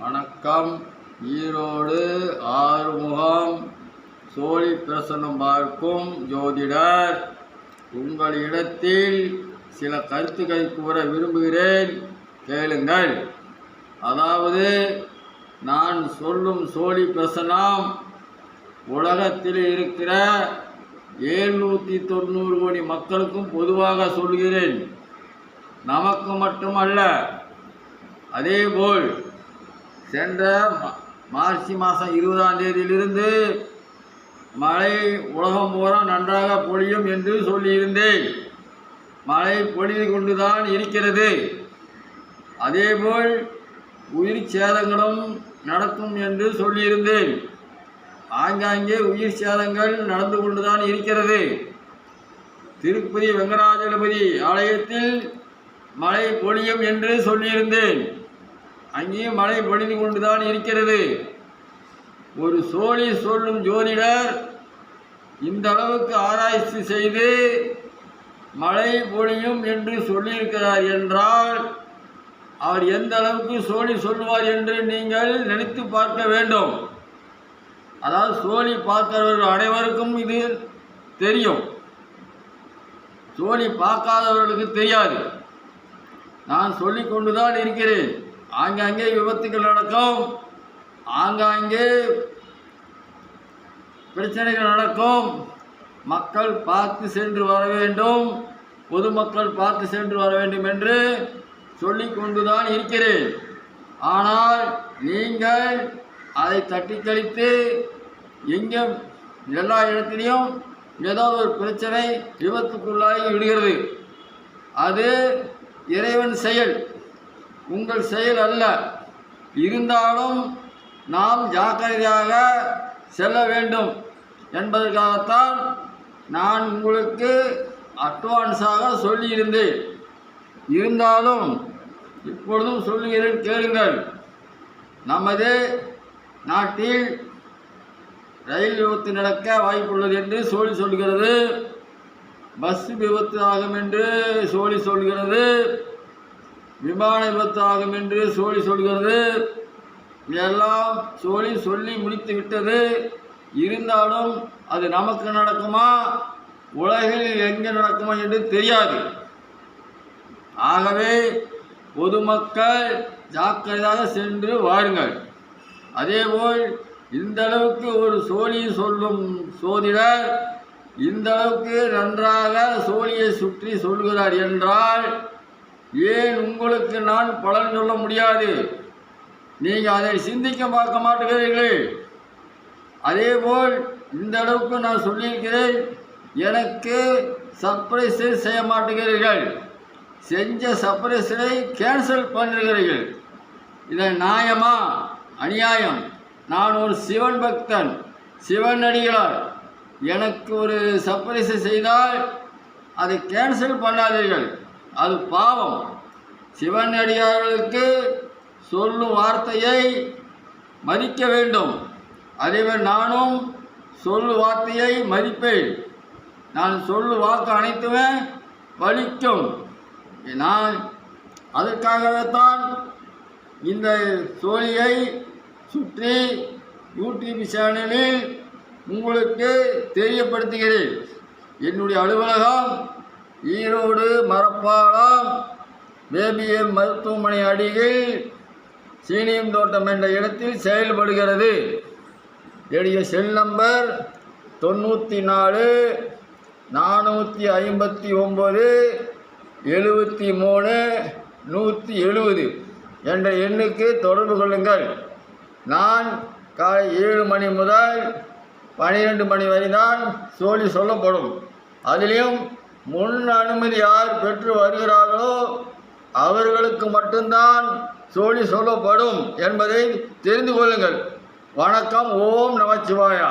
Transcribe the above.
வணக்கம். ஈரோடு ஆறுமுகம் சோழி பிரசன்னம் பார்க்கும் ஜோதிடர். உங்களிடத்தில் சில கருத்துக்களை கூற விரும்புகிறேன், கேளுங்கள். அதாவது, நான் சொல்லும் சோழி பிரசன்னம் உலகத்தில் இருக்கிற 790 கோடி மக்களுக்கும் பொதுவாக சொல்கிறேன். நமக்கு மட்டுமல்ல. அதேபோல் சென்ற மார்ச் மாதம் 20ஆம் தேதியிலிருந்து மழை உலகம் பூரா நன்றாக பொழியும் என்று சொல்லியிருந்தேன். மழை பொழிந்து கொண்டுதான் இருக்கிறது. அதேபோல் உயிர் சேதங்களும் நடக்கும் என்று சொல்லியிருந்தேன். ஆங்காங்கே உயிர் சேதங்கள் நடந்து கொண்டுதான் இருக்கிறது. திருப்பதி வெங்கடாஜலபதி ஆலயத்தில் மழை பொழியும் என்று சொல்லியிருந்தேன். அங்கேயும் மழை பொழிந்து கொண்டுதான் இருக்கிறது. ஒரு சோழி சொல்லும் ஜோதிடர் இந்த அளவுக்கு ஆராய்ச்சி செய்து மழை பொழியும் என்று சொல்லியிருக்கிறார் என்றால் அவர் எந்த அளவுக்கு சோழி சொல்லுவார் என்று நீங்கள் நினைத்து பார்க்க வேண்டும். அதாவது சோழி பார்க்கிறவர்கள் அனைவருக்கும் இது தெரியும், சோழி பார்க்காதவர்களுக்கு தெரியாது. நான் சொல்லி கொண்டுதான் இருக்கிறேன். ஆங்காங்கே விபத்துகள் நடக்கும், ஆங்காங்கே பிரச்சனைகள் நடக்கும். மக்கள் பார்த்து சென்று வர வேண்டும், பொதுமக்கள் பார்த்து சென்று வர வேண்டும் என்று சொல்லி கொண்டுதான் இருக்கிறேன். ஆனால் நீங்கள் அதை தட்டி கழித்து எங்கே எல்லா இடத்திலையும் ஏதோ ஒரு பிரச்சனை விபத்துக்குள்ளாகி விடுகிறது. அது இறைவன் செயல், உங்கள் செயல் அல்ல. இருந்தாலும் நாம் ஜாக்கிரதையாக செல்ல வேண்டும் என்பதற்காகத்தான் நான் உங்களுக்கு அட்வான்ஸாக சொல்லியிருந்தேன். இருந்தாலும் இப்பொழுதும் சொல்லுகிறேன், கேளுங்கள். நமது நாட்டில் ரயில் விபத்து நடக்க வாய்ப்புள்ளது என்று சோழி சொல்கிறது. பஸ் விபத்து ஆகும் என்று சோழி சொல்கிறது. விமான விபத்து ஆகும் என்று சோழி சொல்கிறது. எல்லாம் சோழி சொல்லி முடித்து விட்டது. இருந்தாலும் அது நமக்கு நடக்குமா, உலகில் எங்கே நடக்குமா என்று தெரியாது. ஆகவே பொதுமக்கள் ஜாக்கிரதையாக சென்று வாருங்கள். அதேபோல் இந்த அளவுக்கு ஒரு சோழி சொல்லும் சோதிடர் இந்த அளவுக்கு நன்றாக சோழியை சுற்றி சொல்கிறார் என்றால் ஏன் உங்களுக்கு நான் பலன் சொல்ல முடியாது? நீங்கள் அதை சிந்திக்க பார்க்க மாட்டேங்கிறீர்களே. அதேபோல் இந்த அளவுக்கு நான் சொல்லியிருக்கிறேன், எனக்கு சர்ப்ரைஸை செய்ய மாட்டேங்கிறீர்கள். செஞ்ச சர்ப்ரைஸை கேன்சல் பண்ணுகிறீர்கள். இதை நியாயமா? அநியாயம். நான் ஒரு சிவன் பக்தன், சிவன் அடிகளார். எனக்கு ஒரு சர்ப்ரைஸை செய்தால் அதை கேன்சல் பண்ணாதீர்கள், அது பாவம். சிவன் அடியார்களுக்கு சொல்லும் வார்த்தையை மதிக்க வேண்டும். அதேபோல் நானும் சொல்லு வார்த்தையை மதிப்பேன். நான் சொல்லு வாக்கு அனைத்துமே பலிக்கும். நான் அதற்காகவே தான் இந்த சோழியை சுற்றி யூடியூப் சேனலில் உங்களுக்கு தெரியப்படுத்துகிறேன். என்னுடைய அலுவலகம் ஈரோடு மரப்பாலம் பேபிஎம் மருத்துவமனை அடியில் சீனியம் தோட்டம் என்ற இடத்தில் செயல்படுகிறது. என்னுடைய செல் நம்பர் 94 459 73 170 என்ற எண்ணுக்கு தொடர்பு கொள்ளுங்கள். நான் காலை 7 மணி முதல் 12 மணி வரை தான் சோழி சொல்லப்படும். அதிலையும் முன் அனுமதி யார் பெற்று வருகிறார்களோ அவர்களுக்கு மட்டும்தான் சோழி சொல்லப்படும் என்பதை தெரிந்து கொள்ளுங்கள். வணக்கம். ஓம் நமச்சிவாயா.